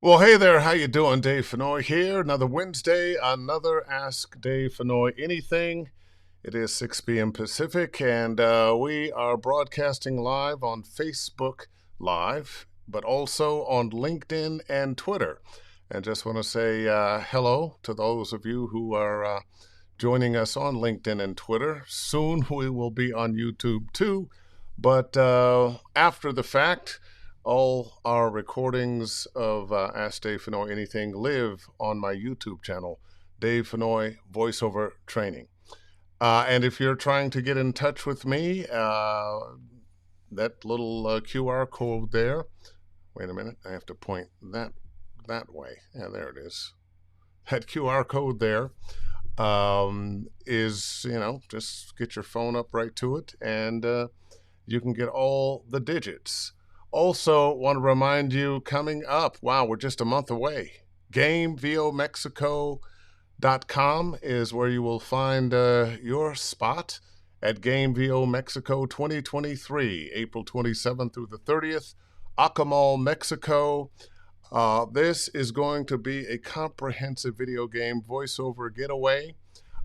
Well, hey there, how you doing? Dave Fennoy here. Another Wednesday, another Ask Dave Fennoy Anything. It is 6 p.m. Pacific, and we are broadcasting live on Facebook Live, but also on LinkedIn and Twitter. And just want to say hello to those of you who are joining us on LinkedIn and Twitter. Soon we will be on YouTube too, but after the fact, all our recordings of Ask Dave Fennoy Anything live on my YouTube channel, Dave Fennoy Voiceover Training. And if you're trying to get in touch with me, that little QR code there, wait a minute, I have to point that way. Yeah, there it is. That QR code there is, just get your phone up right to it, and you can get all the digits. Also, want to remind you, coming up, wow, we're just a month away. GameVOMexico.com is where you will find your spot at Game VO Mexico 2023, April 27th through the 30th, Acamal, Mexico. This is going to be a comprehensive video game voiceover getaway.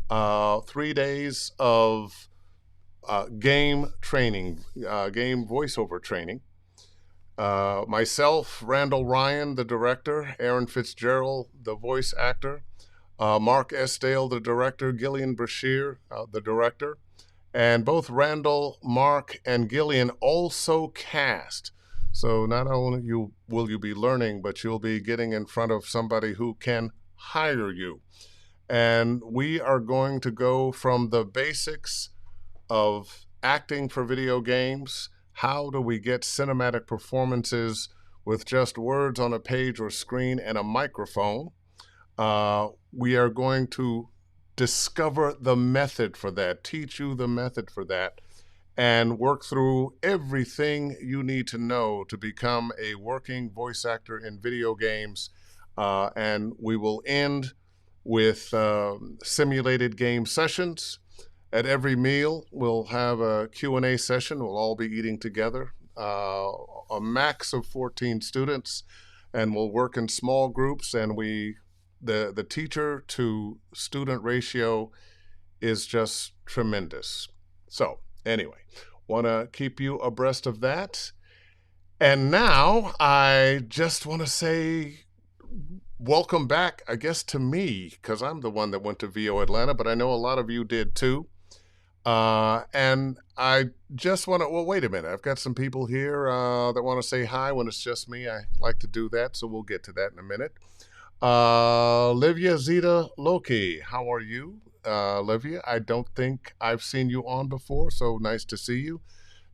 3 days of game training, game voiceover training. Myself, Randall Ryan, the director, Aaron Fitzgerald, the voice actor, Mark Esdale, the director, Gillian Brashear, the director, and both Randall, Mark, and Gillian also cast. So not only will you be learning, but you'll be getting in front of somebody who can hire you. And we are going to go from the basics of acting for video games. How do we get cinematic performances with just words on a page or screen and a microphone? We are going to discover the method for that, teach you the method for that, and work through everything you need to know to become a working voice actor in video games. And we will end with simulated game sessions. At every meal, we'll have a Q&A session. We'll all be eating together, a max of 14 students, and we'll work in small groups. And the teacher to student ratio is just tremendous. So anyway, want to keep you abreast of that. And now I just want to say welcome back, I guess, to me, because I'm the one that went to VO Atlanta, but I know a lot of you did too. And I just want to, well, wait a minute. I've got some people here that want to say hi when it's just me. I like to do that, so we'll get to that in a minute. Livia Zeta Loki, how are you? Livia, I don't think I've seen you on before, so nice to see you.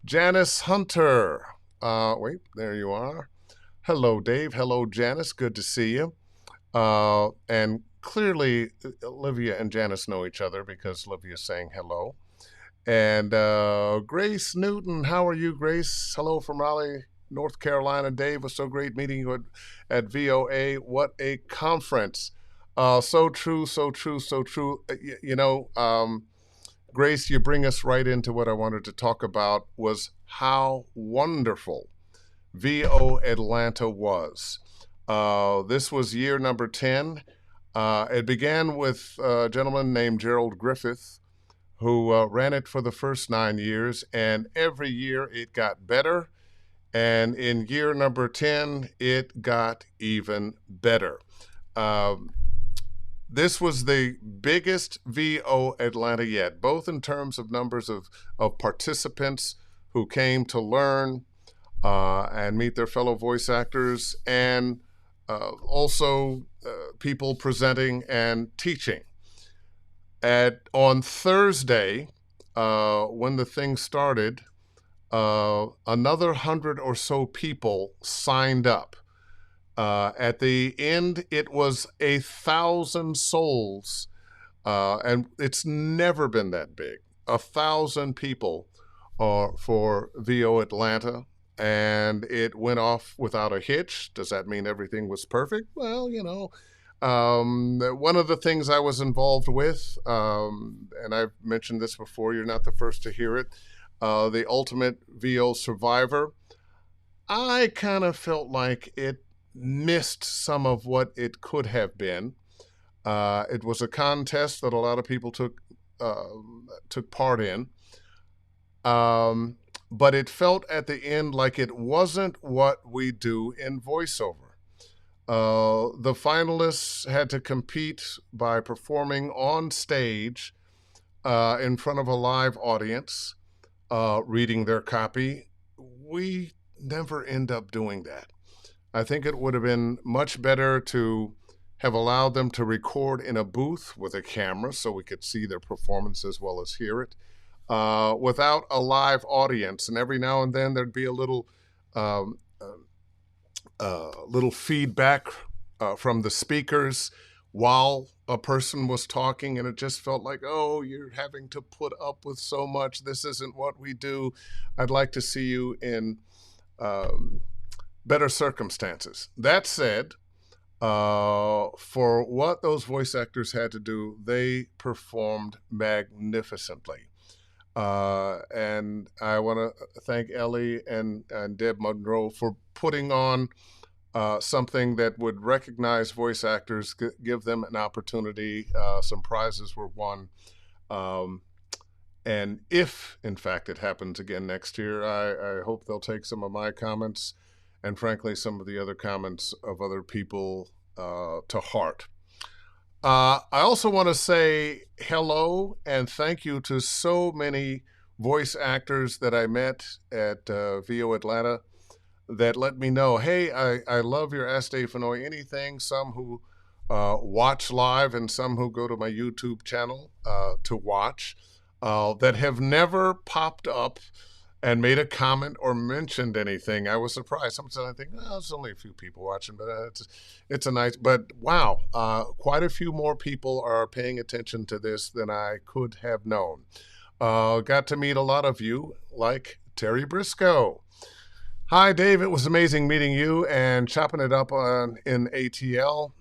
Janice Hunter, wait, there you are. Hello, Dave. Hello, Janice. Good to see you. And clearly, Livia and Janice know each other because Livia's saying hello. And Grace Newton, how are you, Grace? Hello from Raleigh, North Carolina. Dave, it was so great meeting you at VOA. What a conference. So true, so true, so true. Grace, you bring us right into what I wanted to talk about, was how wonderful VO Atlanta was. This was year number 10. It began with a gentleman named Gerald Griffith, who ran it for the first 9 years, and every year it got better. And in year number 10, it got even better. This was the biggest VO Atlanta yet, both in terms of numbers of participants who came to learn and meet their fellow voice actors, and also people presenting and teaching. On Thursday, when the thing started, another 100 or so people signed up. At the end, it was 1,000 souls, and it's never been that big. 1,000 people for VO Atlanta, and it went off without a hitch. Does that mean everything was perfect? Well, one of the things I was involved with, and I've mentioned this before, you're not the first to hear it, the Ultimate VO Survivor, I kind of felt like it missed some of what it could have been. It was a contest that a lot of people took part in, um, but it felt at the end like it wasn't what we do in voiceover. The finalists had to compete by performing on stage in front of a live audience, reading their copy. We never end up doing that. I think it would have been much better to have allowed them to record in a booth with a camera so we could see their performance as well as hear it, without a live audience. And every now and then there'd be a um, little feedback from the speakers while a person was talking, and it just felt like, oh, you're having to put up with so much. This isn't what we do. I'd like to see you in um, better circumstances. That said, for what those voice actors had to do, they performed magnificently. And I want to thank Ellie and Deb Monroe for putting on something that would recognize voice actors, give them an opportunity. Some prizes were won. Um, and if, in fact, it happens again next year, I hope they'll take some of my comments and, frankly, some of the other comments of other people to heart. I also want to say hello and thank you to so many voice actors that I met at VO Atlanta that let me know, hey, I love your Ask Dave Fennoy Anything. Some who watch live and some who go to my YouTube channel to watch, that have never popped up and made a comment or mentioned anything. I was surprised. Sometimes I think, oh, there's only a few people watching, but it's a nice, but wow, quite a few more people are paying attention to this than I could have known. Got to meet a lot of you, like Terry Briscoe. Hi, Dave. It was amazing meeting you and chopping it up in ATL.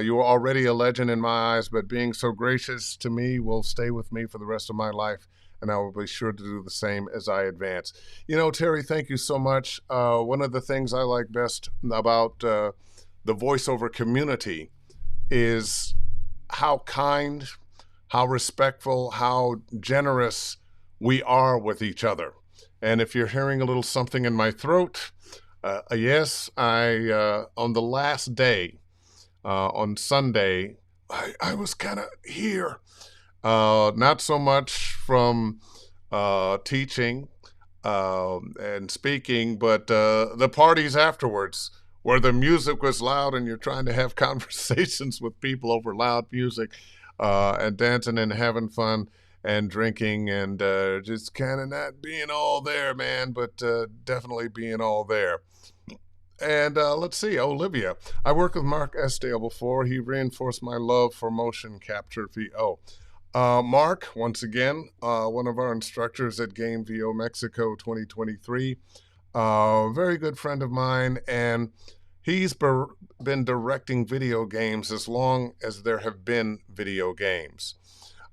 You were already a legend in my eyes, but being so gracious to me will stay with me for the rest of my life, and I will be sure to do the same as I advance. You know, Terry, thank you so much. One of the things I like best about the voiceover community is how kind, how respectful, how generous we are with each other. And if you're hearing a little something in my throat, yes, on the last day, on Sunday, I was kind of here. Not so much from teaching and speaking, but the parties afterwards, where the music was loud and you're trying to have conversations with people over loud music, and dancing and having fun and drinking and just kind of not being all there, man, but definitely being all there. And let's see, Olivia. I worked with Mark Esdale before. He reinforced my love for motion capture VO. Mark, once again, one of our instructors at Game VO Mexico 2023, very good friend of mine, and he's been directing video games as long as there have been video games.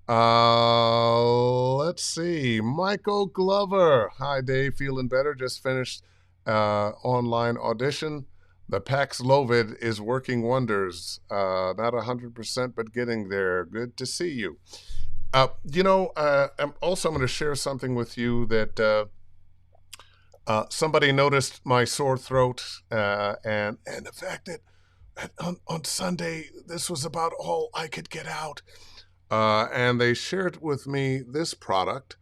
Let's see. Michael Glover. Hi, Dave. Feeling better? Just finished online audition. The Paxlovid is working wonders. Not 100%, but getting there. Good to see you. I'm going to share something with you that somebody noticed my sore throat and the fact that on Sunday this was about all I could get out. And they shared with me this product,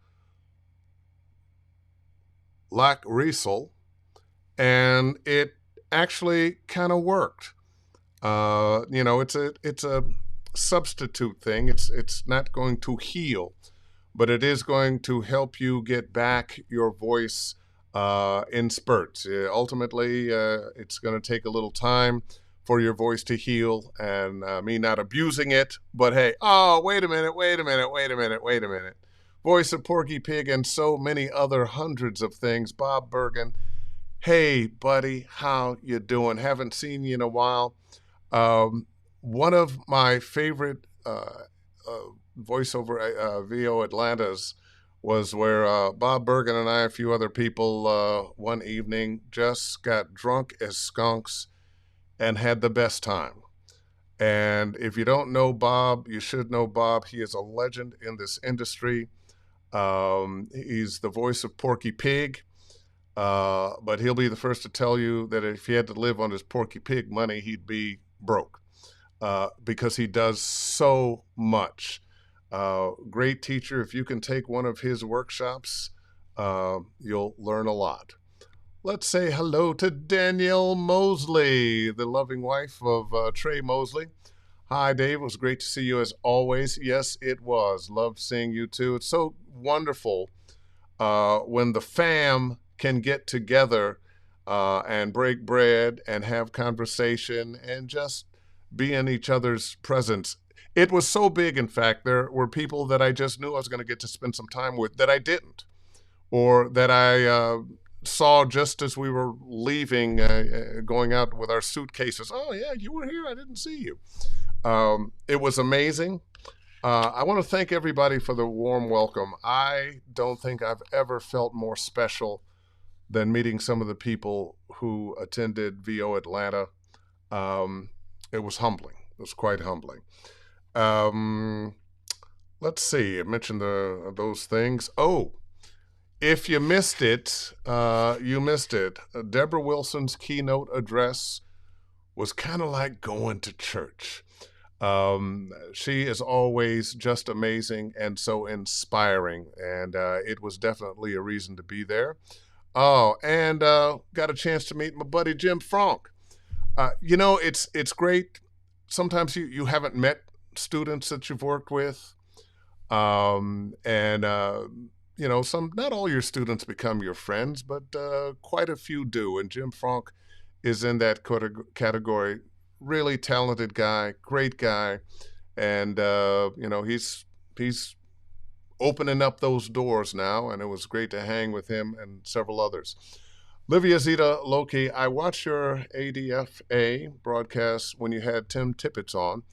Lacresol, and it actually kind of worked. It's a substitute thing. It's not going to heal, but it is going to help you get back your voice in spurts. Ultimately, it's going to take a little time for your voice to heal, and me not abusing it, but hey, oh, wait a minute. Voice of Porky Pig and so many other hundreds of things. Bob Bergen, hey, buddy, how you doing? Haven't seen you in a while. One of my favorite voiceover VO Atlantas was where Bob Bergen and I, a few other people, one evening just got drunk as skunks and had the best time. And if you don't know Bob, you should know Bob. He is a legend in this industry. He's the voice of Porky Pig, but he'll be the first to tell you that if he had to live on his Porky Pig money, he'd be broke because he does so much. Great teacher. If you can take one of his workshops, you'll learn a lot. Let's say hello to Danielle Mosley, the loving wife of Trey Mosley. Hi, Dave. It was great to see you as always. Yes, it was. Loved seeing you too. It's so wonderful when the fam can get together and break bread and have conversation and just be in each other's presence. It was so big, in fact, there were people that I just knew I was going to get to spend some time with that I didn't, or that I saw just as we were leaving, going out with our suitcases. Oh, yeah, you were here. I didn't see you. It was amazing. I want to thank everybody for the warm welcome. I don't think I've ever felt more special than meeting some of the people who attended VO Atlanta. It was humbling. It was quite humbling. Let's see. I mentioned those things. Oh, if you missed it, you missed it. Deborah Wilson's keynote address was kind of like going to church. She is always just amazing and so inspiring, and it was definitely a reason to be there. Oh, and got a chance to meet my buddy Jim Frank. It's great. Sometimes you haven't met students that you've worked with, and not all your students become your friends, but quite a few do. And Jim Frank is in that category. Really talented guy, great guy, and he's opening up those doors now, and it was great to hang with him and several others. Livia Zita Loki, I watched your ADFA broadcast when you had Tim Tippett on.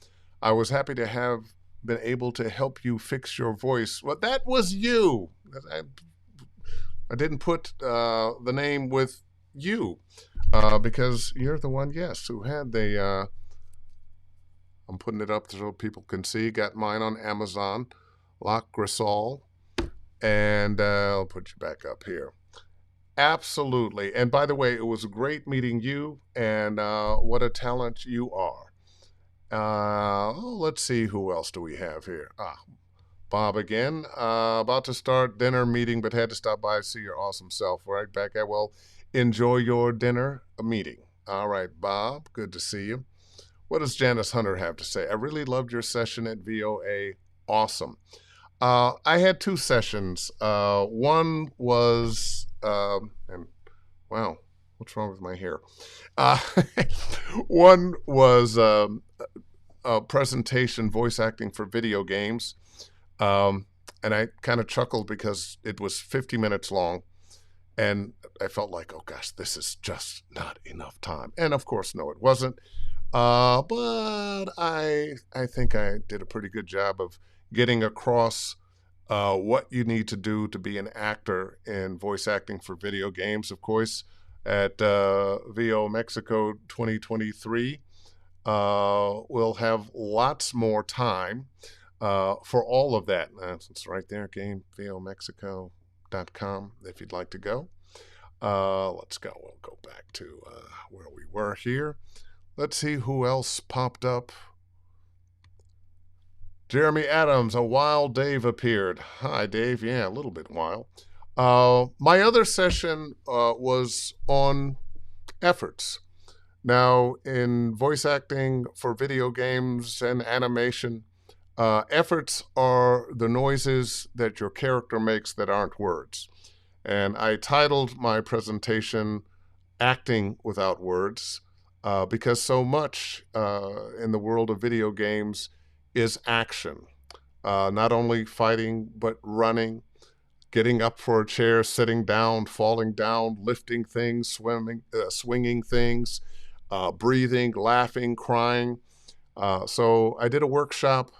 I was happy to have been able to help you fix your voice. Well, that was you. I didn't put the name with you because you're the one, yes, who had the... I'm putting it up so people can see. Got mine on Amazon, Lac Grisol, and I'll put you back up here. Absolutely. And by the way, it was great meeting you, and what a talent you are. Let's see, who else do we have here? Bob again. About to start dinner meeting, but had to stop by to see your awesome self. Right back at, well, enjoy your dinner meeting. All right, Bob, good to see you. What does Janice Hunter have to say? I really loved your session at VOA. Awesome. I had two sessions. One was, and wow, what's wrong with my hair? One was a presentation, voice acting for video games. And I kind of chuckled because it was 50 minutes long. And I felt like, oh gosh, this is just not enough time. And of course, no, it wasn't. But I think I did a pretty good job of getting across what you need to do to be an actor in voice acting for video games. Of course, at VO Mexico 2023, we'll have lots more time for all of that. It's right there, vomexico.com if you'd like to go. Let's go. We'll go back to where we were here. Let's see who else popped up. Jeremy Adams, a wild Dave appeared. Hi, Dave. Yeah, a little bit wild. My other session was on efforts. Now, in voice acting for video games and animation, efforts are the noises that your character makes that aren't words. And I titled my presentation Acting Without Words, because so much in the world of video games is action. Not only fighting, but running, getting up for a chair, sitting down, falling down, lifting things, swinging things, breathing, laughing, crying. So I did a workshop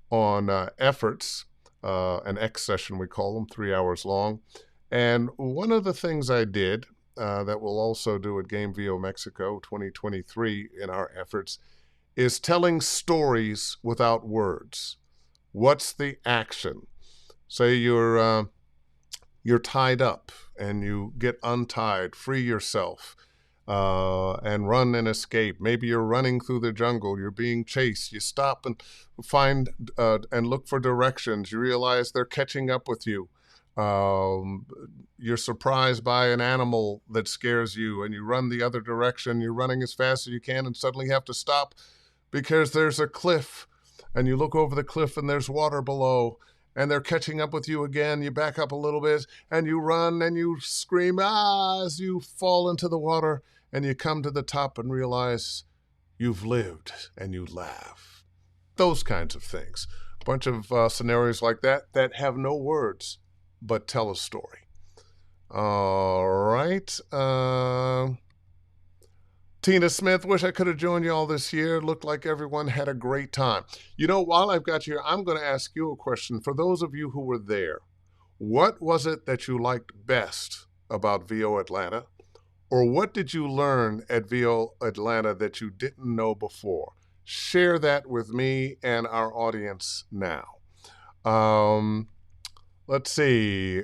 on efforts, an X session we call them, 3 hours long. And one of the things I did that we'll also do at Game VO Mexico 2023 in our efforts is telling stories without words. What's the action? Say you're tied up and you get untied, free yourself, and run and escape. Maybe you're running through the jungle, you're being chased. You stop and find and look for directions. You realize they're catching up with you. Um, you're surprised by an animal that scares you, and you run the other direction. You're running as fast as you can, and suddenly have to stop because there's a cliff, and you look over the cliff and there's water below, and they're catching up with you again. You back up a little bit and you run and you scream as you fall into the water, and you come to the top and realize you've lived, and you laugh. Those kinds of things. A bunch of scenarios like that that have no words but tell a story. All right. Tina Smith, wish I could have joined you all this year. Looked like everyone had a great time. You know, while I've got you here, I'm going to ask you a question. For those of you who were there, what was it that you liked best about VO Atlanta? Or what did you learn at VO Atlanta that you didn't know before? Share that with me and our audience now. Let's see.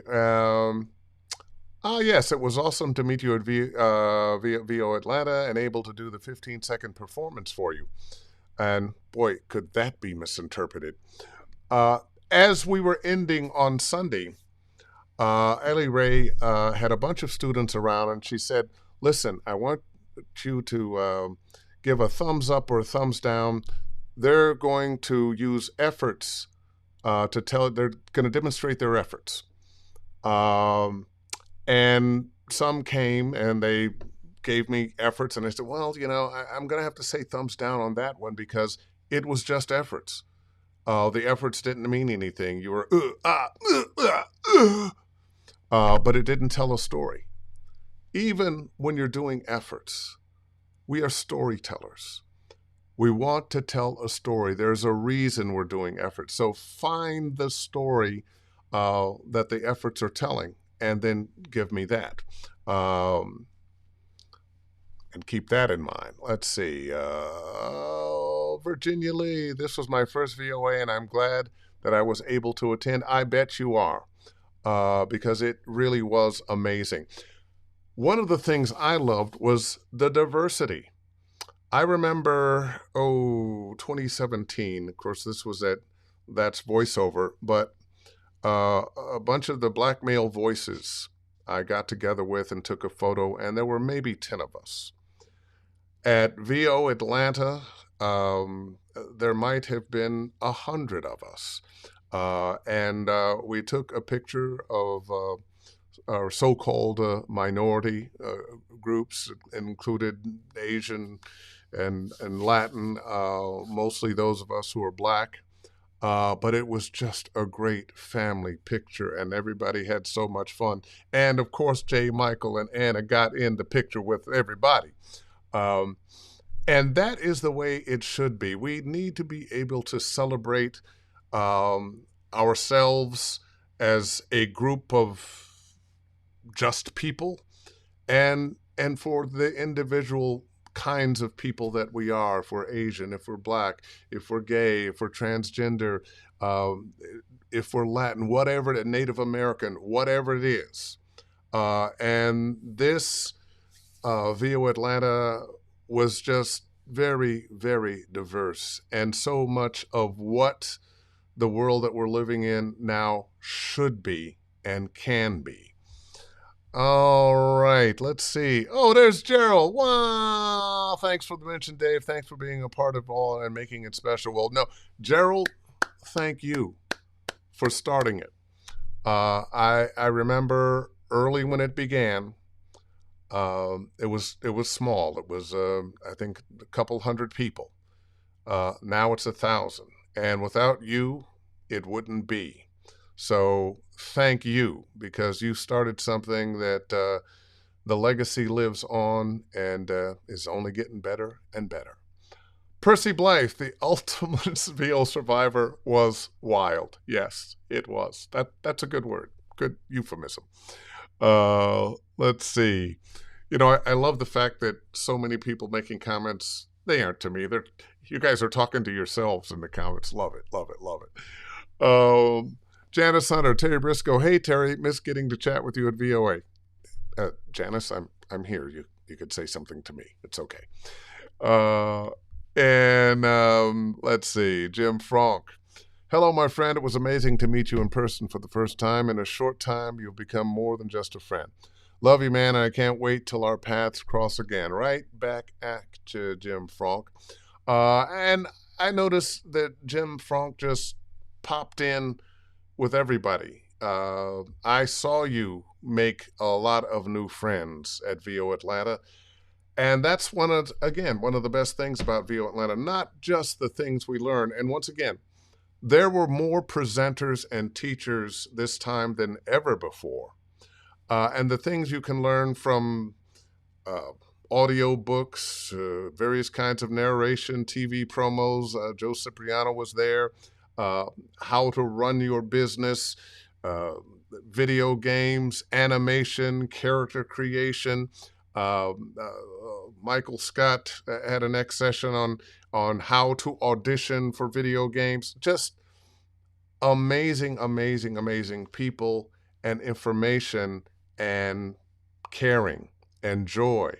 Yes, it was awesome to meet you at VO Atlanta and able to do the 15-second performance for you. And boy, could that be misinterpreted. As we were ending on Sunday, Ellie Ray had a bunch of students around, and she said, listen, I want you to give a thumbs up or a thumbs down. They're going to use efforts to tell, they're going to demonstrate their efforts. And some came and they gave me efforts, and I said, well, you know, I'm going to have to say thumbs down on that one because it was just efforts. The efforts didn't mean anything. You were, but it didn't tell a story. Even when you're doing efforts, we are storytellers. We want to tell a story. There's a reason we're doing efforts. So find the story that the efforts are telling, and then give me that. And keep that in mind. Let's see. Virginia Lee, this was my first VOA, and I'm glad that I was able to attend. I bet you are, because it really was amazing. One of the things I loved was the diversity. I remember, 2017. Of course, this was that's voiceover, but a bunch of the black male voices I got together with and took a photo, and there were maybe 10 of us. At VO Atlanta, there might have been 100 of us. And we took a picture of our so-called minority groups, included Asian and Latin, mostly those of us who are black. But it was just a great family picture, and everybody had so much fun. And of course, Jay, Michael, and Anna got in the picture with everybody. And that is the way it should be. We need to be able to celebrate ourselves as a group of just people, and for the individual kinds of people that we are. If we're Asian, if we're black, if we're gay, if we're transgender, if we're Latin, whatever, Native American, whatever it is. And this VO Atlanta was just very, very diverse, and so much of what the world that we're living in now should be and can be. All right, let's see. Oh, there's Gerald. Wow, thanks for the mention, Dave. Thanks for being a part of all and making it special. Well, no, Gerald, thank you for starting it. I remember early when it began. It was small. It was I think a couple hundred people. Now it's 1,000, and without you, it wouldn't be. So thank you, because you started something that the legacy lives on and is only getting better and better. Percy Blythe, the ultimate VO survivor, was wild. Yes, it was. That's a good word. Good euphemism. Let's see. I love the fact that so many people making comments. They aren't to me. You guys are talking to yourselves in the comments. Love it, love it, love it. Janice Hunter, Terry Briscoe. Hey Terry, miss getting to chat with you at VOA. Janice, I'm here. You could say something to me. It's okay. Uh, and let's see, Jim Frank. Hello, my friend. It was amazing to meet you in person for the first time. In a short time, you've become more than just a friend. Love you, man, and I can't wait till our paths cross again. Right back at you, Jim Frank. And I noticed that Jim Frank just popped in with everybody. I saw you make a lot of new friends at VO Atlanta. And that's one of the best things about VO Atlanta, not just the things we learn. And once again, there were more presenters and teachers this time than ever before. And the things you can learn from uh, audio books, various kinds of narration, TV promos. Joe Cipriano was there. Uh, how to run your business, uh, video games, animation, character creation. Michael Scott had a next session on how to audition for video games. Just amazing, amazing, amazing people and information and caring and joy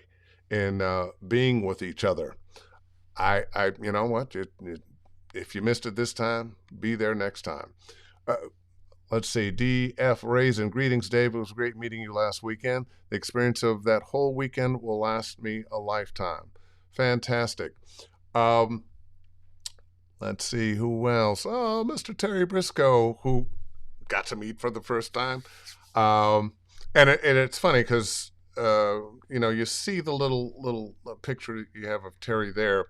in being with each other. You know what? If you missed it this time, be there next time. Uh, let's see. D.F. Raisin, greetings, Dave. It was great meeting you last weekend. The experience of that whole weekend will last me a lifetime. Fantastic. Um, let's see who else. Oh, Mr. Terry Briscoe, who got to meet for the first time. And it's funny because you see the little picture you have of Terry there.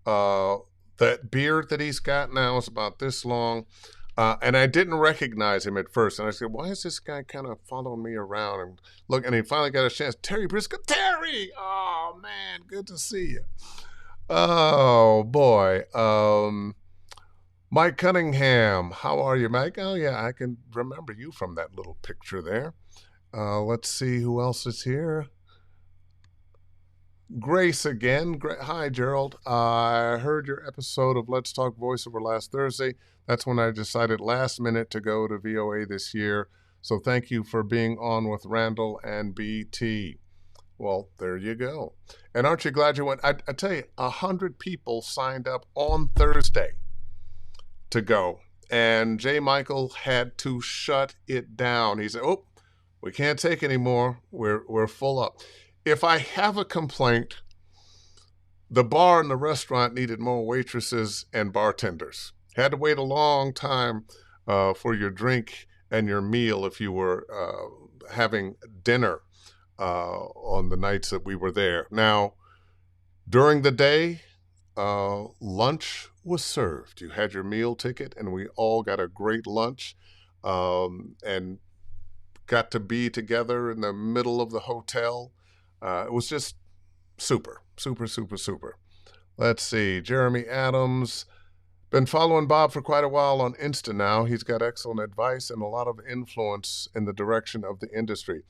Uh, that beard that he's got now is about this long. And I didn't recognize him at first. And I said, why is this guy kind of following me around? And look, and he finally got a chance. Terry Briscoe. Terry! Oh, man, good to see you. Oh, boy. Mike Cunningham. How are you, Mike? Oh, yeah, I can remember you from that little picture there. Let's see who else is here. Grace again. Hi, Gerald. I heard your episode of Let's Talk Voiceover last Thursday. That's when I decided last minute to go to VOA this year. So thank you for being on with Randall and BT. Well, there you go. And aren't you glad you went? I tell you, 100 people signed up on Thursday to go. And J. Michael had to shut it down. He said, oh, we can't take any more. We're full up. If I have a complaint, the bar and the restaurant needed more waitresses and bartenders. Had to wait a long time for your drink and your meal if you were having dinner on the nights that we were there. Now, during the day, lunch was served. You had your meal ticket, and we all got a great lunch and got to be together in the middle of the hotel. It was just super, super, super, super. Let's see. Jeremy Adams. Been following Bob for quite a while on Insta now. He's got excellent advice and a lot of influence in the direction of the industry.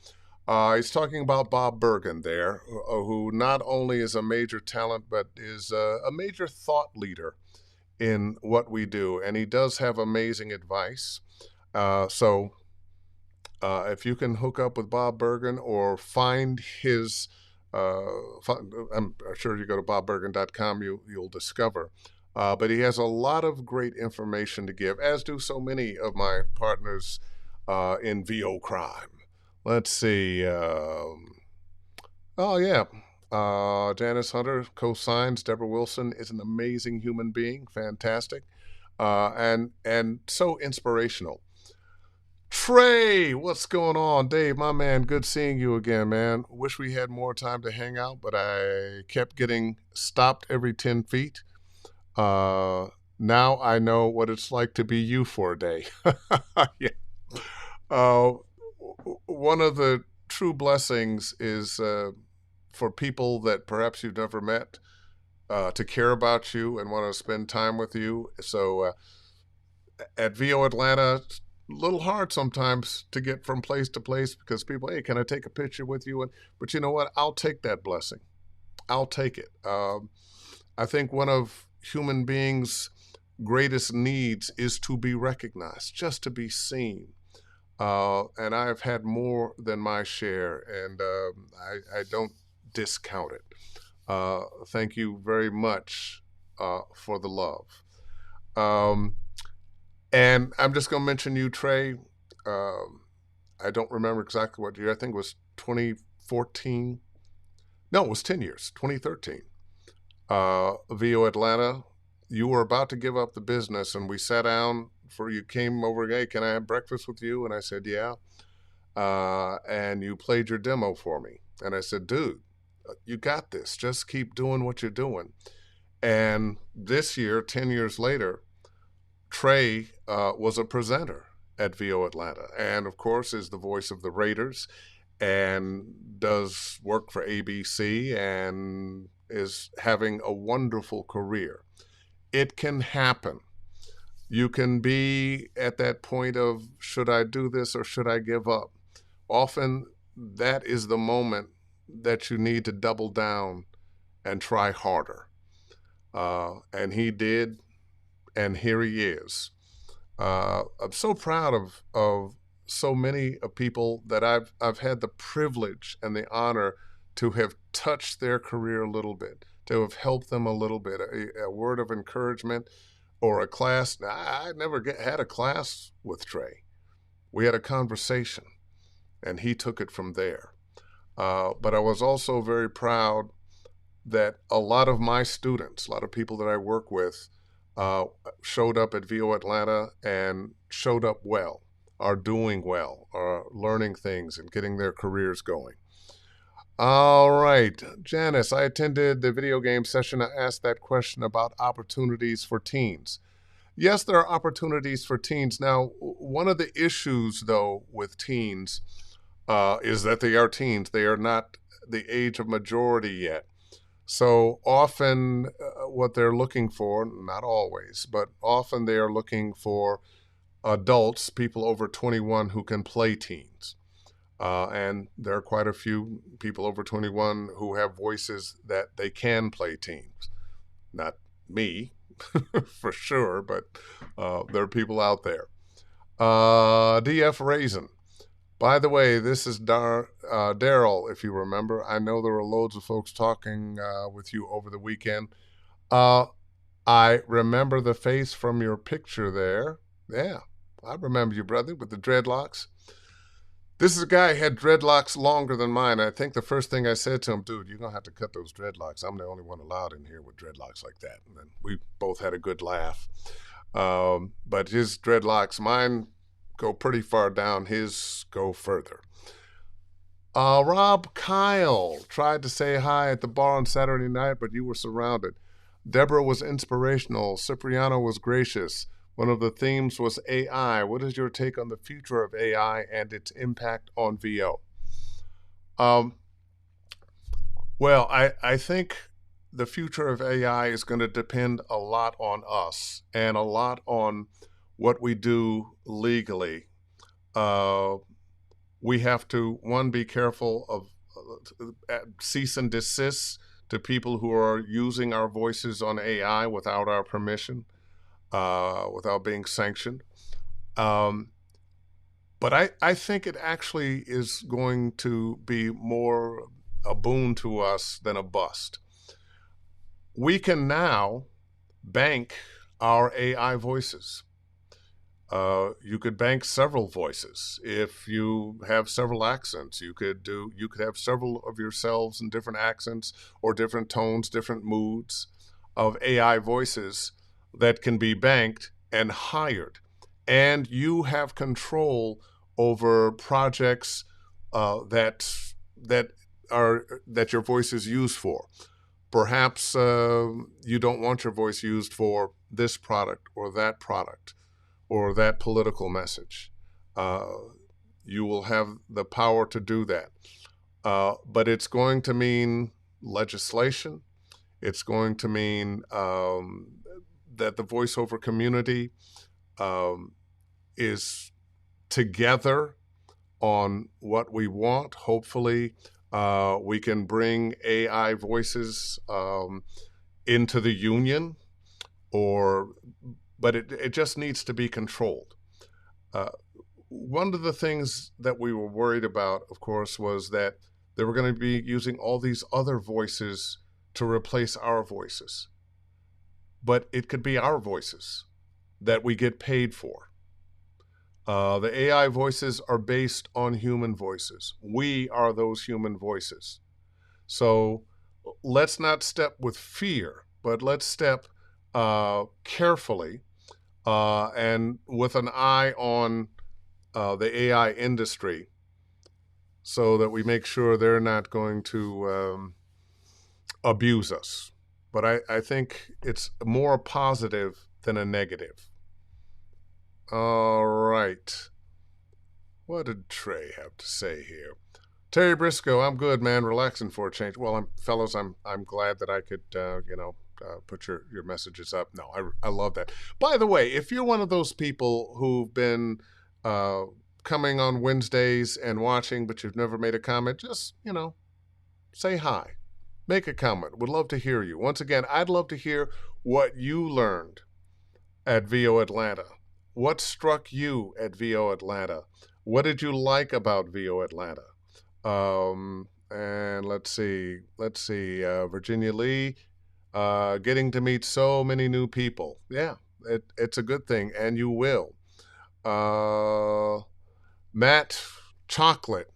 He's talking about Bob Bergen there, who not only is a major talent, but is a major thought leader in what we do. And he does have amazing advice. So if you can hook up with Bob Bergen or find his, I'm sure you go to bobbergen.com, you'll discover. But he has a lot of great information to give, as do so many of my partners in VO Crime. Let's see. Oh, yeah. Janice Hunter co-signs. Deborah Wilson is an amazing human being. Fantastic. And so inspirational. Trey, what's going on? Dave, my man, good seeing you again, man. Wish we had more time to hang out, but I kept getting stopped every 10 feet. Now I know what it's like to be you for a day. Yeah. One of the true blessings is for people that perhaps you've never met to care about you and want to spend time with you. So at VO Atlanta, a little hard sometimes to get from place to place because people, hey, can I take a picture with you? But you know what? I'll take that blessing. I'll take it. I think one of human beings' greatest needs is to be recognized, just to be seen. And I've had more than my share, and I don't discount it. Thank you very much for the love. Um, and I'm just going to mention you, Trey. Um, I don't remember exactly what year. I think it was 2014. No, it was 10 years, 2013. VO Atlanta, you were about to give up the business, and we sat down for you came over, hey, can I have breakfast with you? And I said, yeah. And you played your demo for me. And I said, dude, you got this. Just keep doing what you're doing. And this year, 10 years later, Trey was a presenter at VO Atlanta, and of course is the voice of the Raiders, and does work for ABC, and is having a wonderful career. It can happen. You can be at that point of, should I do this or should I give up? Often that is the moment that you need to double down and try harder. And he did, and here he is. I'm so proud of so many of people that I've had the privilege and the honor to have touched their career a little bit, to have helped them a little bit, a word of encouragement or a class. Now, I never had a class with Trey. We had a conversation, and he took it from there. But I was also very proud that a lot of my students, a lot of people that I work with, showed up at VO Atlanta and showed up well, are doing well, are learning things and getting their careers going. All right, Janice, I attended the video game session. I asked that question about opportunities for teens. Yes, there are opportunities for teens. Now, one of the issues, though, with teens is that they are teens. They are not the age of majority yet. So often what they're looking for, not always, but often they are looking for adults, people over 21 who can play teens. And there are quite a few people over 21 who have voices that they can play teens. Not me, for sure, but there are people out there. DF Raisin. By the way, this is Daryl, if you remember. I know there were loads of folks talking with you over the weekend. I remember the face from your picture there. Yeah, I remember you, brother, with the dreadlocks. This is a guy who had dreadlocks longer than mine. I think the first thing I said to him, dude, you're going to have to cut those dreadlocks. I'm the only one allowed in here with dreadlocks like that. And then we both had a good laugh. But his dreadlocks, mine go pretty far down, his go further. Rob Kyle tried to say hi at the bar on Saturday night, but you were surrounded. Deborah was inspirational. Cipriano was gracious. One of the themes was AI. What is your take on the future of AI and its impact on VO? Well, I think the future of AI is going to depend a lot on us and a lot on what we do legally. We have to, one, be careful of cease and desist to people who are using our voices on AI without our permission, without being sanctioned. But I think it actually is going to be more a boon to us than a bust. We can now bank our AI voices. You could bank several voices. If you have several accents, you could have several of yourselves in different accents or different tones, different moods of AI voices that can be banked and hired. And you have control over projects that your voice is used for. Perhaps you don't want your voice used for this product or that product or that political message. You will have the power to do that. But it's going to mean legislation. It's going to mean that the voiceover community is together on what we want. Hopefully, we can bring AI voices into the union, or but it just needs to be controlled. Uh, One of the things that we were worried about, of course, was that they were going to be using all these other voices to replace our voices. But it could be our voices that we get paid for. The AI voices are based on human voices. We are those human voices. So let's not step with fear, but let's step carefully and with an eye on the AI industry, so that we make sure they're not going to abuse us. But I think it's more positive than a negative. All right. What did Trey have to say here? Terry Briscoe, I'm good, man. Relaxing for a change. Well, fellows, I'm glad that I could, put your messages up. No, I love that. By the way, if you're one of those people who've been uh, coming on Wednesdays and watching, but you've never made a comment, just, say hi. Make a comment. Would love to hear you. Once again, I'd love to hear what you learned at VO Atlanta. What struck you at VO Atlanta? What did you like about VO Atlanta? And let's see. Virginia Lee, getting to meet so many new people. Yeah, it's a good thing, and you will. Matt Chocolate.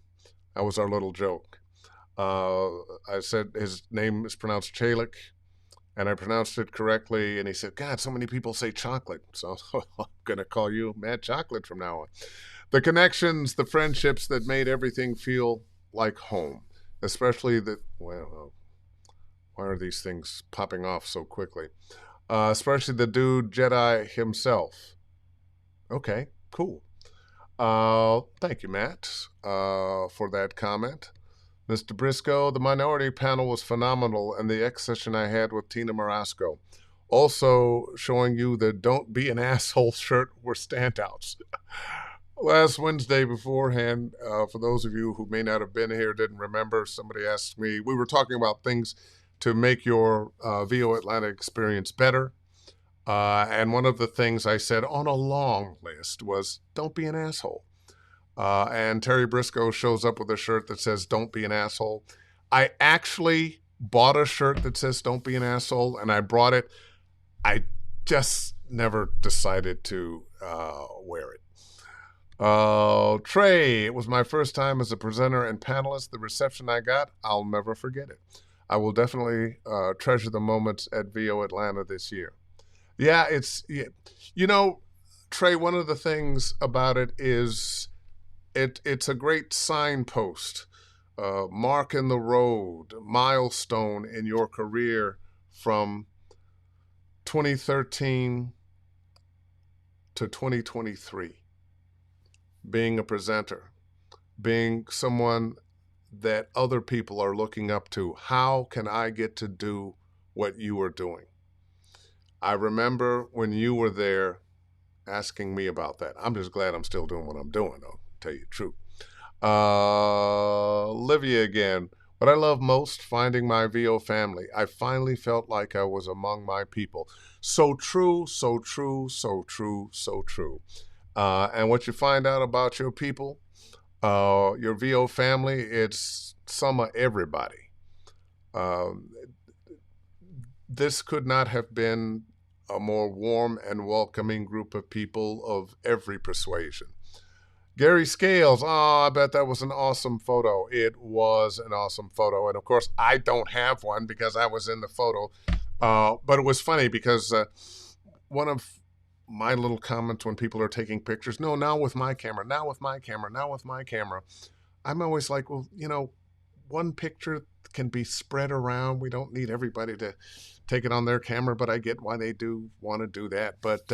That was our little joke. I said his name is pronounced Chalik, and I pronounced it correctly. And he said, God, so many people say chocolate. So I'm going to call you Matt Chocolate from now on. The connections, the friendships that made everything feel like home, especially well, why are these things popping off so quickly? Especially the dude Jedi himself. Okay, cool. Thank you, Matt, for that comment. Mr. Briscoe, the minority panel was phenomenal, and the X session I had with Tina Marasco. Also showing you the Don't Be an Asshole shirt were standouts. Last Wednesday beforehand, for those of you who may not have been here, didn't remember, somebody asked me, we were talking about things to make your VO Atlanta experience better. And one of the things I said on a long list was, don't be an asshole. And Terry Briscoe shows up with a shirt that says, don't be an asshole. I actually bought a shirt that says, don't be an asshole, and I brought it. I just never decided to wear it. Trey, it was my first time as a presenter and panelist. The reception I got, I'll never forget it. I will definitely treasure the moments at VO Atlanta this year. Yeah, Trey, one of the things about it is it's a great signpost, mark in the road, milestone in your career from 2013 to 2023. Being a presenter, being someone that other people are looking up to. How can I get to do what you are doing? I remember when you were there asking me about that. I'm just glad I'm still doing what I'm doing, though, to tell you the truth. Livia again. What I love most, finding my VO family. I finally felt like I was among my people. So true, so true, so true, so true. And what you find out about your people, your VO family, it's some of everybody. This could not have been a more warm and welcoming group of people of every persuasion. Gary Scales, I bet that was an awesome photo. It was an awesome photo. And of course, I don't have one because I was in the photo. But it was funny because one of my little comments when people are taking pictures, no, now with my camera, now with my camera, now with my camera. I'm always like, well, one picture can be spread around. We don't need everybody to take it on their camera, but I get why they do want to do that. But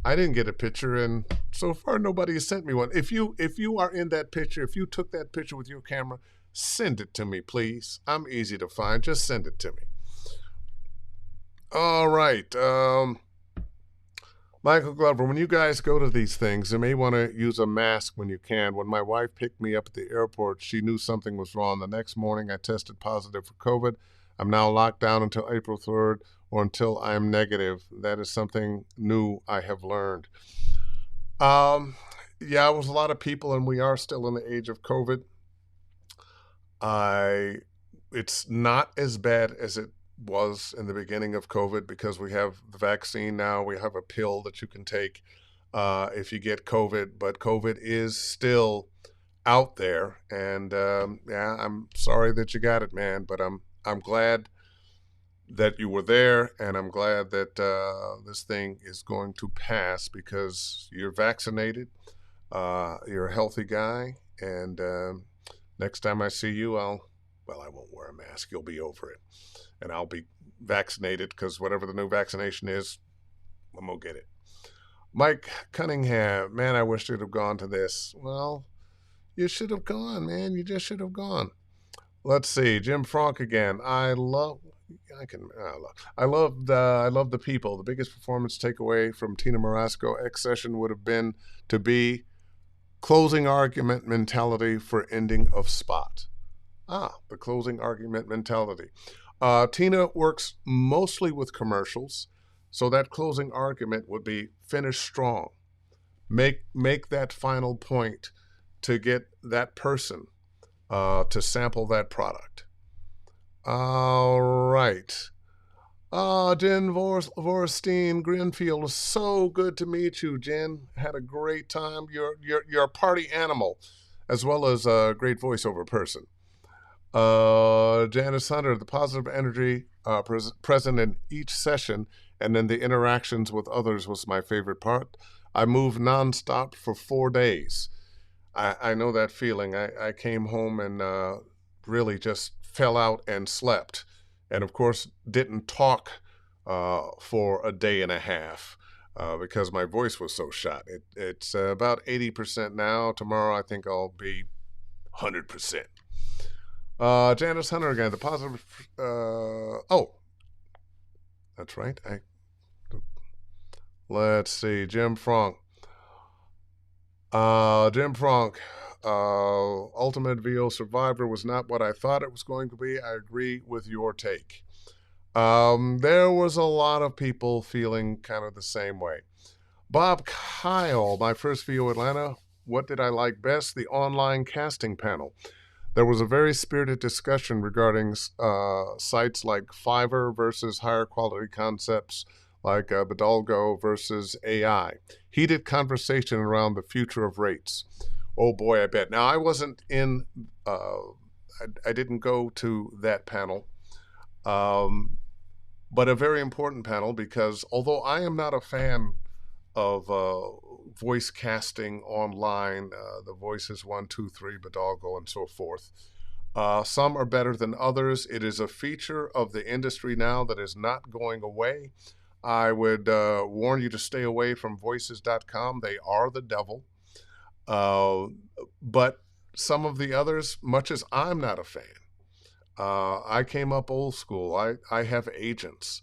I didn't get a picture, and so far nobody has sent me one. If you are in that picture, if you took that picture with your camera, send it to me, please. I'm easy to find. Just send it to me. All right. Michael Glover, when you guys go to these things, you may want to use a mask when you can. When my wife picked me up at the airport, she knew something was wrong. The next morning, I tested positive for COVID. I'm now locked down until April 3rd or until I am negative. That is something new I have learned. Um, yeah, it was a lot of people, and we are still in the age of COVID. I, it's not as bad as it was in the beginning of COVID because we have the vaccine now. We have a pill that you can take if you get COVID, but COVID is still out there. And yeah, I'm sorry that you got it, man. But I'm glad that you were there, and I'm glad that this thing is going to pass because you're vaccinated. You're a healthy guy, and next time I see you, well, I won't wear a mask. You'll be over it, and I'll be vaccinated because whatever the new vaccination is, I'm gonna get it. Mike Cunningham, man, I wish you'd have gone to this. Well, you should have gone, man. You just should have gone. Let's see, Jim Frank again. I love the people. The biggest performance takeaway from Tina Marasco X session would have been to be closing argument mentality for ending of spot. The closing argument mentality. Tina works mostly with commercials, so that closing argument would be finish strong. Make that final point to get that person to sample that product. All right. Jen Vorstein Grinfield, so good to meet you, Jen. Had a great time. You're a party animal, as well as a great voiceover person. Janice Hunter, the positive energy present in each session and then the interactions with others was my favorite part. I moved nonstop for 4 days. I know that feeling. I came home and really just fell out and slept. And of course, didn't talk for a day and a half because my voice was so shot. It's about 80% now. Tomorrow, I think I'll be 100%. Janice Hunter again, the positive. That's right. Let's see, Jim Frank. Jim Frank, Ultimate VO Survivor was not what I thought it was going to be. I agree with your take. There was a lot of people feeling kind of the same way. Bob Kyle, my first VO Atlanta. What did I like best? The online casting panel. There was a very spirited discussion regarding sites like Fiverr versus higher quality concepts like Bidalgo versus AI. Heated conversation around the future of rates. Oh boy, I bet. Now, I wasn't in, I didn't go to that panel, but a very important panel because although I am not a fan of voice casting online, the Voices 1, 2, 3, Bidalgo, and so forth. Some are better than others. It is a feature of the industry now that is not going away. I would warn you to stay away from voices.com. They are the devil. But some of the others, much as I'm not a fan, I came up old school. I have agents.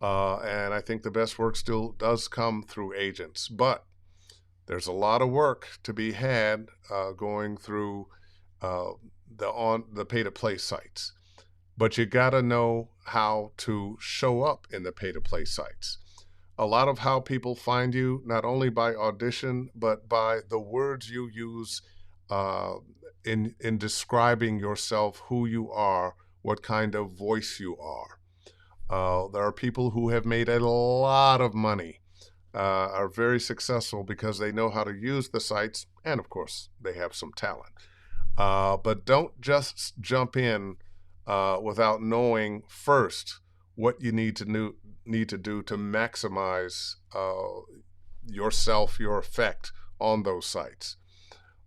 And I think the best work still does come through agents. But there's a lot of work to be had going through the pay-to-play sites. But you got to know how to show up in the pay-to-play sites. A lot of how people find you, not only by audition, but by the words you use in describing yourself, who you are, what kind of voice you are. There are people who have made a lot of money, are very successful because they know how to use the sites, and of course, they have some talent. But don't just jump in without knowing first what you need to do to maximize yourself, your effect on those sites.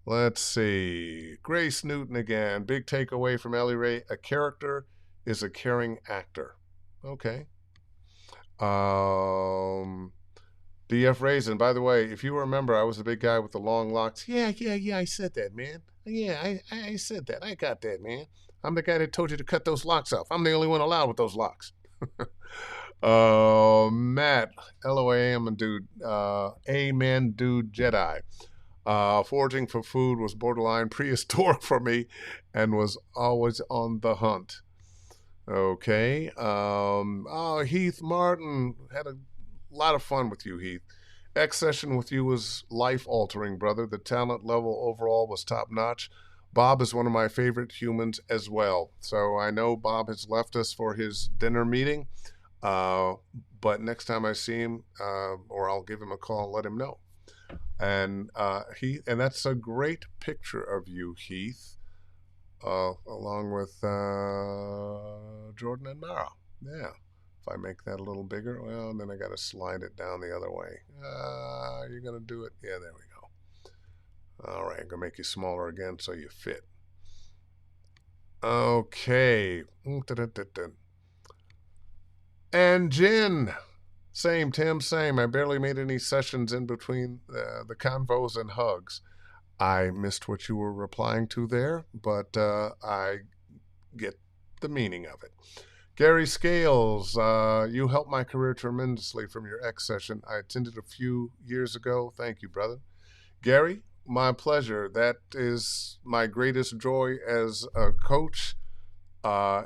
Let's see. Grace Newton again. Big takeaway from Ellie Ray. A character is a caring actor. Okay. DF Raisin, by the way, if you remember, I was the big guy with the long locks. Yeah, I said that, man. Yeah, I said that. I got that, man. I'm the guy that told you to cut those locks off. I'm the only one allowed with those locks. Matt, LOAM, dude, Amen, dude, Jedi. Foraging for food was borderline prehistoric for me and was always on the hunt. Okay. Heath Martin, had a lot of fun with you, Heath. X session with you was life altering, brother. The talent level overall was top notch. Bob is one of my favorite humans as well. So I know Bob has left us for his dinner meeting, uh, but next time I see him, or I'll give him a call and let him know. And that's a great picture of you, Heath, along with Jordan and Mara. Yeah. If I make that a little bigger, well, then I got to slide it down the other way. You're going to do it? Yeah, there we go. All right, I'm going to make you smaller again so you fit. Okay. And Jen. Same, Tim, same. I barely made any sessions in between the convos and hugs. I missed what you were replying to there, but I get the meaning of it. Gary Scales, you helped my career tremendously from your X session. I attended a few years ago. Thank you, brother. Gary, my pleasure. That is my greatest joy as a coach,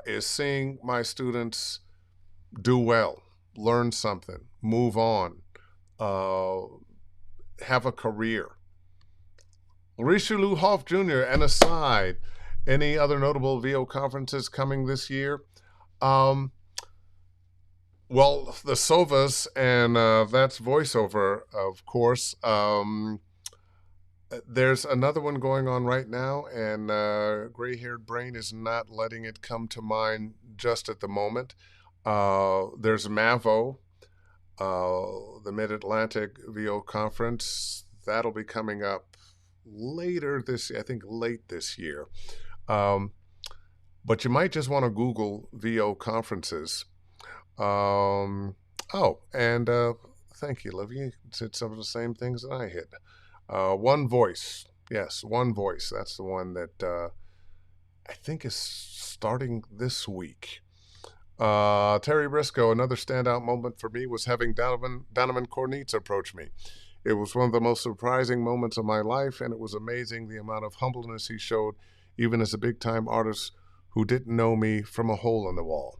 is seeing my students do well, learn something, move on, uh, have a career. Richelieu Hoff Jr., and aside, any other notable VO conferences coming this year? Um, well, the SOVAs, and that's voiceover, of course. There's another one going on right now, and gray-haired brain is not letting it come to mind just at the moment. There's MAVO, the Mid-Atlantic VO Conference. That'll be coming up later this, I think late this year. But you might just want to Google VO conferences. And thank you, Livy. You said some of the same things that I hit. One Voice. Yes, One Voice. That's the one that I think is starting this week. Terry Briscoe, another standout moment for me was having Donovan Kornitz approach me. It was one of the most surprising moments of my life, and it was amazing the amount of humbleness he showed, even as a big-time artist who didn't know me from a hole in the wall.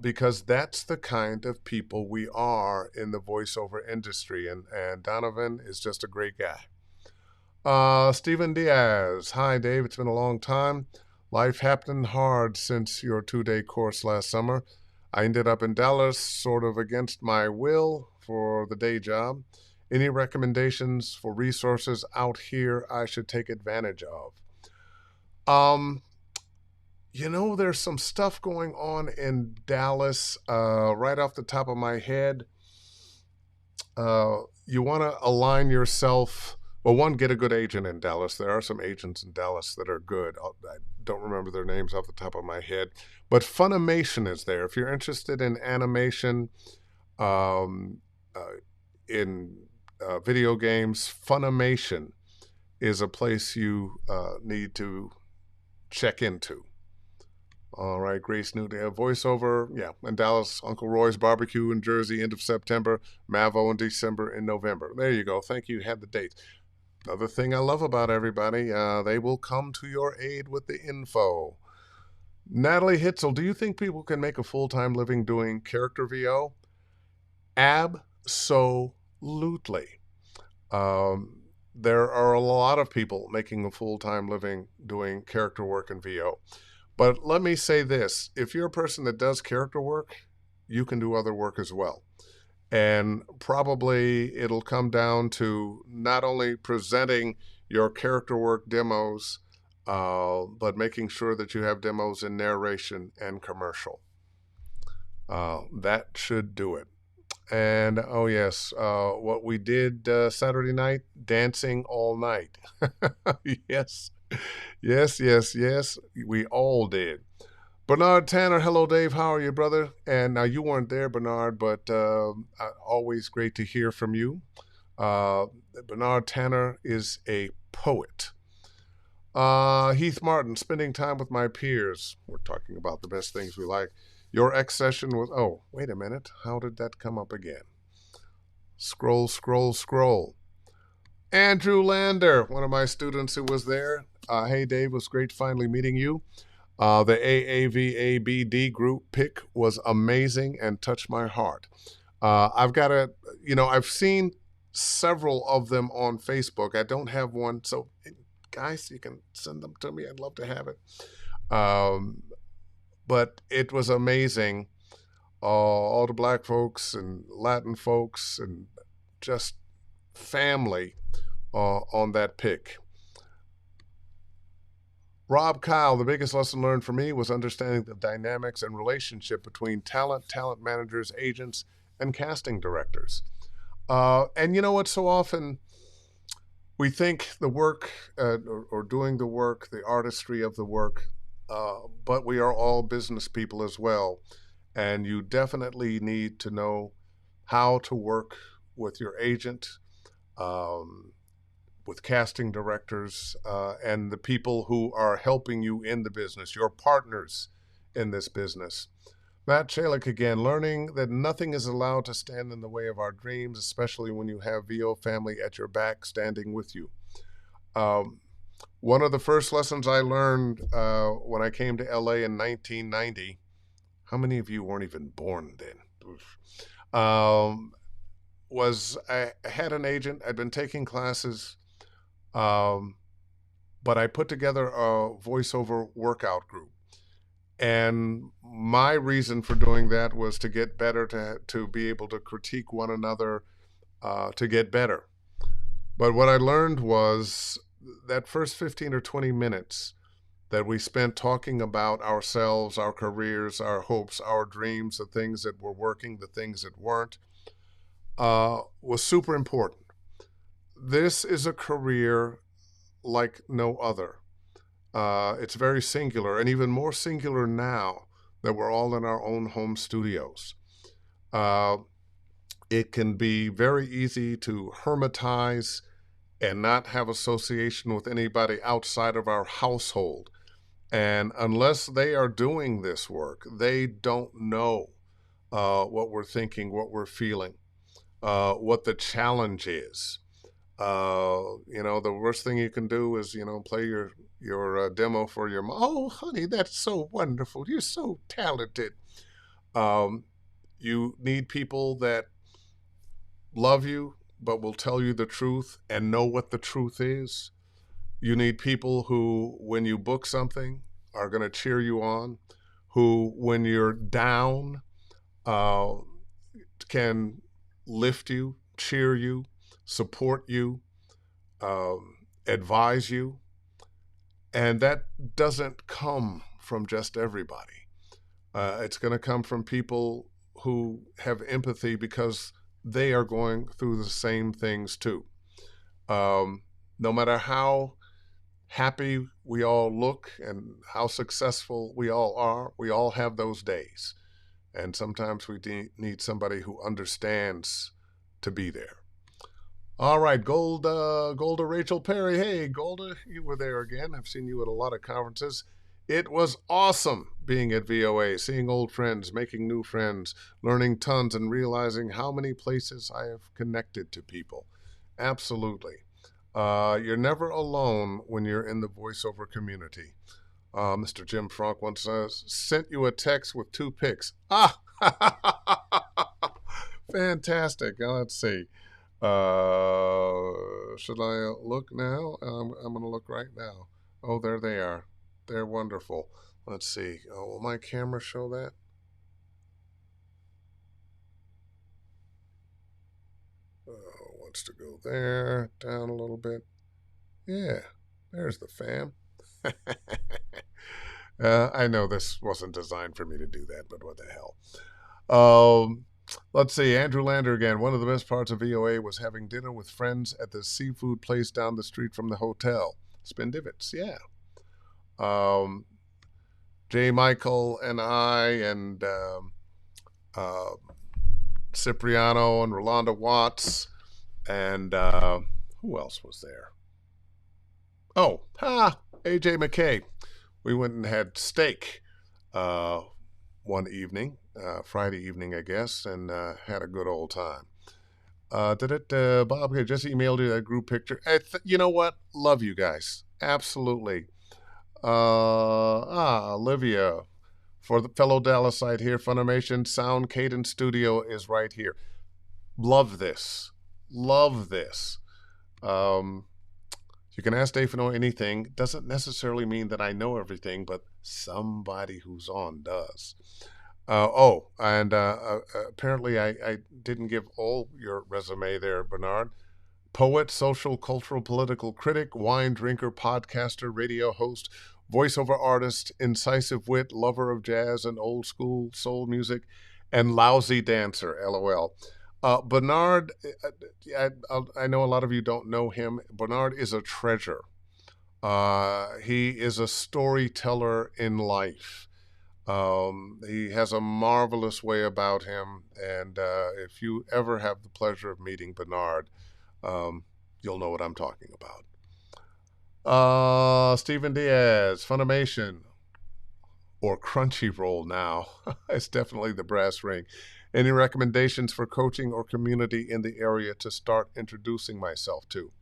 Because that's the kind of people we are in the voiceover industry, and Donovan is just a great guy. Stephen Diaz, hi Dave, it's been a long time. Life happened hard since your 2-day course last summer. I ended up in Dallas sort of against my will for the day job. Any recommendations for resources out here I should take advantage of? There's some stuff going on in Dallas. Right off the top of my head, you want to align yourself. Well, one, get a good agent in Dallas. There are some agents in Dallas that are good. I don't remember their names off the top of my head. But Funimation is there. If you're interested in animation, in video games, Funimation is a place you need to check into. All right, Grace Newton, voiceover, yeah, in Dallas, Uncle Roy's Barbecue in Jersey, end of September, Mavo in December and November. There you go. Thank you. You had the dates. Another thing I love about everybody, they will come to your aid with the info. Natalie Hitzel, do you think people can make a full-time living doing character VO? Absolutely. There are a lot of people making a full-time living doing character work in VO. But let me say this, if you're a person that does character work, you can do other work as well. And probably it'll come down to not only presenting your character work demos, but making sure that you have demos in narration and commercial. That should do it. And, oh yes, what we did Saturday night, dancing all night. Yes. Yes. We all did. Bernard Tanner, hello, Dave. How are you, brother? And now you weren't there, Bernard, but always great to hear from you. Bernard Tanner is a poet. Heath Martin, spending time with my peers. We're talking about the best things we like. Your X session was, oh, wait a minute. How did that come up again? Scroll, scroll, scroll. Andrew Lander, one of my students who was there. Hey, Dave, it was great finally meeting you. The AAVABD group pick was amazing and touched my heart. I've got a, I've seen several of them on Facebook. I don't have one. So, guys, you can send them to me. I'd love to have it. But it was amazing. All the black folks and Latin folks and just family on that pick. Rob Kyle, the biggest lesson learned for me was understanding the dynamics and relationship between talent managers, agents, and casting directors. And you know what? So often we think the work or doing the work, the artistry of the work, but we are all business people as well. And you definitely need to know how to work with your agent, with casting directors, and the people who are helping you in the business, your partners in this business. Matt Chalik again, learning that nothing is allowed to stand in the way of our dreams, especially when you have VO family at your back standing with you. One of the first lessons I learned when I came to LA in 1990, how many of you weren't even born then? Was I had an agent. I'd been taking classes, but I put together a voiceover workout group. And my reason for doing that was to get better, to be able to critique one another, to get better. But what I learned was that first 15 or 20 minutes that we spent talking about ourselves, our careers, our hopes, our dreams, the things that were working, the things that weren't, was super important. This is a career like no other. It's very singular, and even more singular now that we're all in our own home studios. It can be very easy to hermitize and not have association with anybody outside of our household. And unless they are doing this work, they don't know what we're thinking, what we're feeling, what the challenge is. The worst thing you can do is, play your demo for your mom. Oh, honey, that's so wonderful. You're so talented. You need people that love you, but will tell you the truth and know what the truth is. You need people who, when you book something, are going to cheer you on, who, when you're down, can lift you, cheer you, support you, advise you. And that doesn't come from just everybody. It's going to come from people who have empathy because they are going through the same things too. No matter how happy we all look and how successful we all have those days. And sometimes we need somebody who understands to be there. All right, Golda Rachel Perry. Hey, Golda, you were there again. I've seen you at a lot of conferences. It was awesome being at VOA, seeing old friends, making new friends, learning tons, and realizing how many places I have connected to people. Absolutely. You're never alone when you're in the voiceover community. Mr. Jim Frank once sent you a text with 2 pics. Ah, fantastic. Now, let's see. Should I look now? I'm going to look right now. Oh, there they are. They're wonderful. Let's see. Oh, will my camera show that? Wants to go there, down a little bit. Yeah, there's the fam. I know this wasn't designed for me to do that, but what the hell. Let's see, Andrew Lander again. One of the best parts of VOA was having dinner with friends at the seafood place down the street from the hotel. Spindivits, yeah. Jay Michael and I and Cipriano and Rolanda Watts and who else was there? Oh, AJ McKay. We went and had steak one evening, Friday evening, I guess, and had a good old time. Bob, I just emailed you that group picture. You know what? Love you guys. Absolutely. Olivia, for the fellow Dallasite here, Funimation Sound Cadence Studio is right here. Love this. Love this. Um, you can ask Dave Fennoy anything. Doesn't necessarily mean that I know everything, but somebody who's on does. Apparently I didn't give all your resume there, Bernard. Poet, social, cultural, political critic, wine drinker, podcaster, radio host, voiceover artist, incisive wit, lover of jazz and old school soul music, and lousy dancer, LOL. Bernard, I know a lot of you don't know him. Bernard is a treasure. He is a storyteller in life. He has a marvelous way about him, and if you ever have the pleasure of meeting Bernard, you'll know what I'm talking about. Stephen Diaz, Funimation, or Crunchyroll now. It's definitely the brass ring. Any recommendations for coaching or community in the area to start introducing myself to?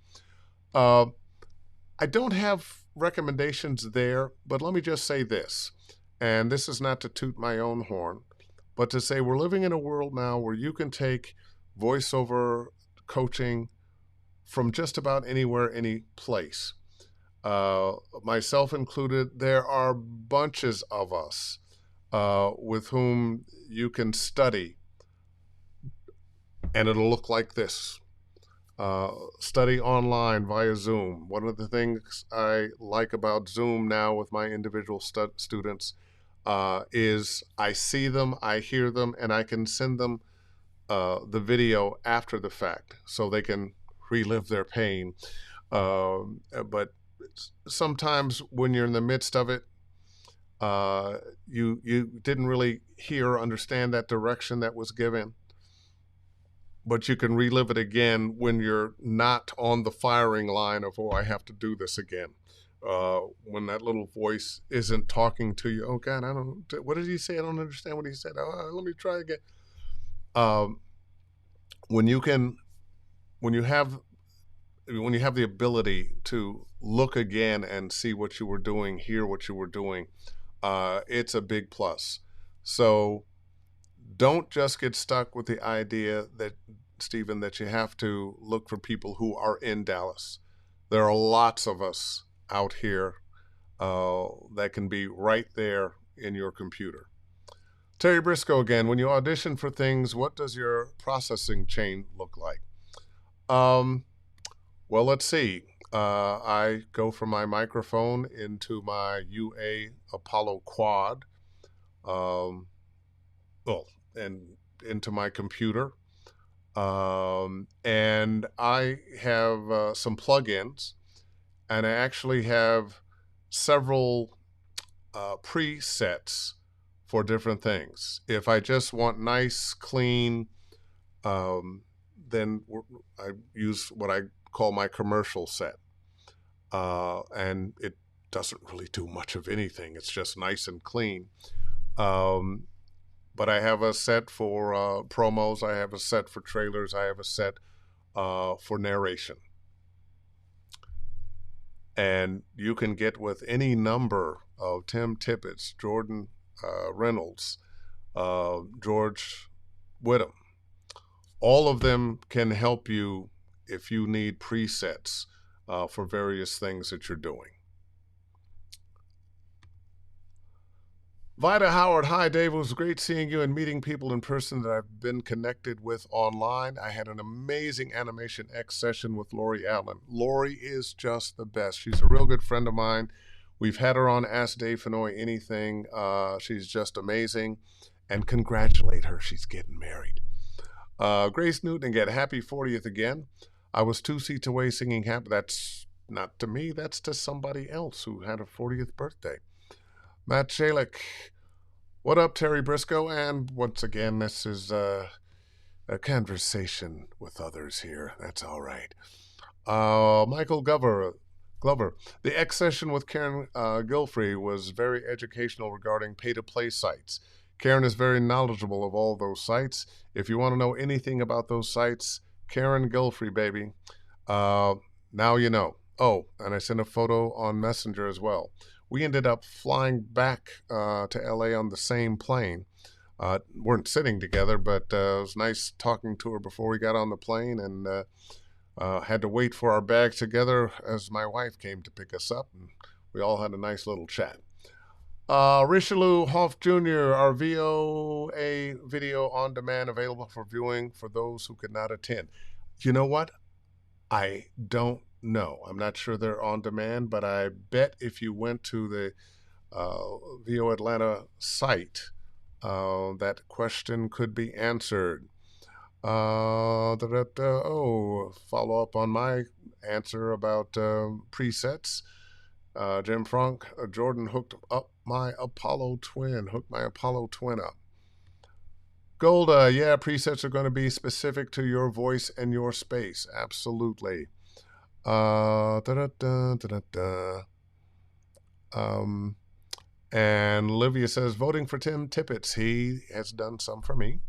Uh, I don't have recommendations there, but let me just say this, and this is not to toot my own horn, but to say we're living in a world now where you can take voiceover coaching from just about anywhere, any place. Myself included, there are bunches of us with whom you can study, and it'll look like this. Study online via Zoom. One of the things I like about Zoom now with my individual students is I see them, I hear them, and I can send them the video after the fact so they can relive their pain. But sometimes when you're in the midst of it, you didn't really hear or understand that direction that was given, but you can relive it again when you're not on the firing line of, oh, I have to do this again. When that little voice isn't talking to you, oh God, what did he say? I don't understand what he said. Let me try again. When you have the ability to look again and see what you were doing, hear what you were doing, it's a big plus. So don't just get stuck with the idea that, Stephen, that you have to look for people who are in Dallas. There are lots of us out here that can be right there in your computer. Terry Briscoe again. When you audition for things, what does your processing chain look like? Well, let's see. I go from my microphone into my UA Apollo Quad, and into my computer. And I have some plugins, and I actually have several presets for different things. If I just want nice, clean, then I use what I call my commercial set. And it doesn't really do much of anything. It's just nice and clean. But I have a set for promos. I have a set for trailers. I have a set for narration. And you can get with any number of Tim Tippett's, Jordan Reynolds, George Whittam. All of them can help you if you need presets for various things that you're doing. Vida Howard, hi Dave. It was great seeing you and meeting people in person that I've been connected with online. I had an amazing Animation X session with Lori Allen. Lori is just the best. She's a real good friend of mine. We've had her on Ask Dave Fennoy Anything. She's just amazing. And congratulate her. She's getting married. Grace Newton again, happy 40th again. I was 2 seats away singing happy. That's not to me. That's to somebody else who had a 40th birthday. Matt Shalik, what up, Terry Briscoe? And once again, this is a conversation with others here. That's all right. Michael Glover, the X session with Karen Gilfrey was very educational regarding pay-to-play sites. Karen is very knowledgeable of all those sites. If you want to know anything about those sites, Karen Gilfrey, baby. Uh, now you know. Oh, and I sent a photo on Messenger as well. We ended up flying back to LA on the same plane. Weren't sitting together, but it was nice talking to her before we got on the plane, and had to wait for our bags together as my wife came to pick us up, and we all had a nice little chat. Richelieu Hoff Jr., our VOA video on demand available for viewing for those who could not attend. You know what? I don't know. I'm not sure they're on demand, but I bet if you went to the VO Atlanta site, that question could be answered. Follow up on my answer about presets. Jim Frank, Jordan hooked up my Apollo twin. Hooked my Apollo twin up. Golda, yeah, presets are going to be specific to your voice and your space. Absolutely. And Olivia says, voting for Tim Tippett. He has done some for me.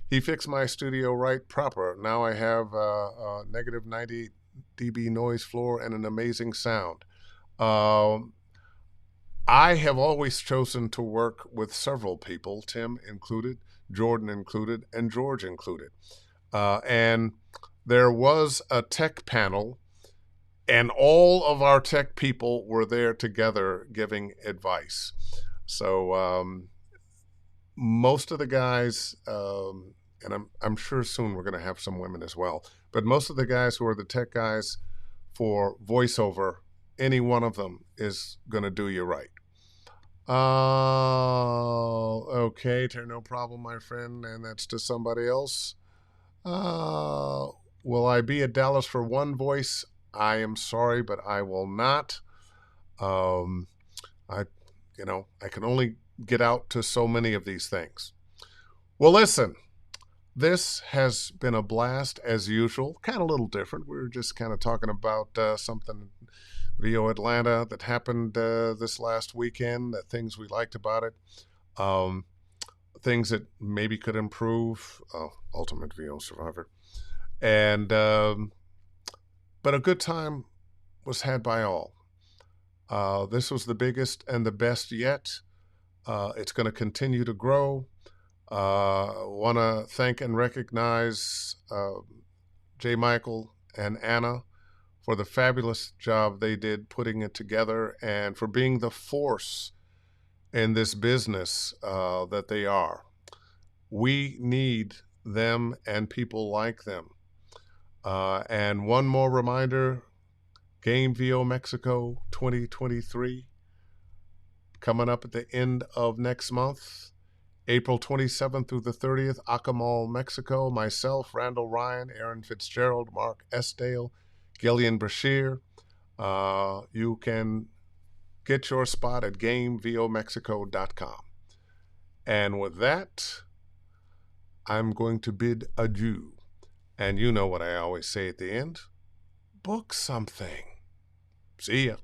He fixed my studio right proper. Now I have a negative 90 dB noise floor and an amazing sound. I have always chosen to work with several people, Tim included, Jordan included, and George included. And there was a tech panel, and all of our tech people were there together giving advice. So most of the guys, and I'm sure soon we're going to have some women as well, but most of the guys who are the tech guys for voiceover, any one of them is going to do you right. Okay, no problem, my friend, and that's to somebody else. Will I be at Dallas for one voice? I am sorry, but I will not. I can only get out to so many of these things. Well, listen, this has been a blast as usual, kind of a little different. We were just kind of talking about something VO Atlanta that happened this last weekend, things we liked about it, things that maybe could improve, Ultimate VO Survivor. And but a good time was had by all. This was the biggest and the best yet. It's going to continue to grow. Want to thank and recognize J. Michael and Anna for the fabulous job they did putting it together and for being the force in this business that they are. We need them and people like them. And one more reminder, Game VO Mexico 2023 coming up at the end of next month, April 27th through the 30th, Acamal, Mexico. Myself, Randall Ryan, Aaron Fitzgerald, Mark Esdale, Gillian Brashear. You can get your spot at GameVOMexico.com. And with that, I'm going to bid adieu. And you know what I always say at the end, book something. See ya.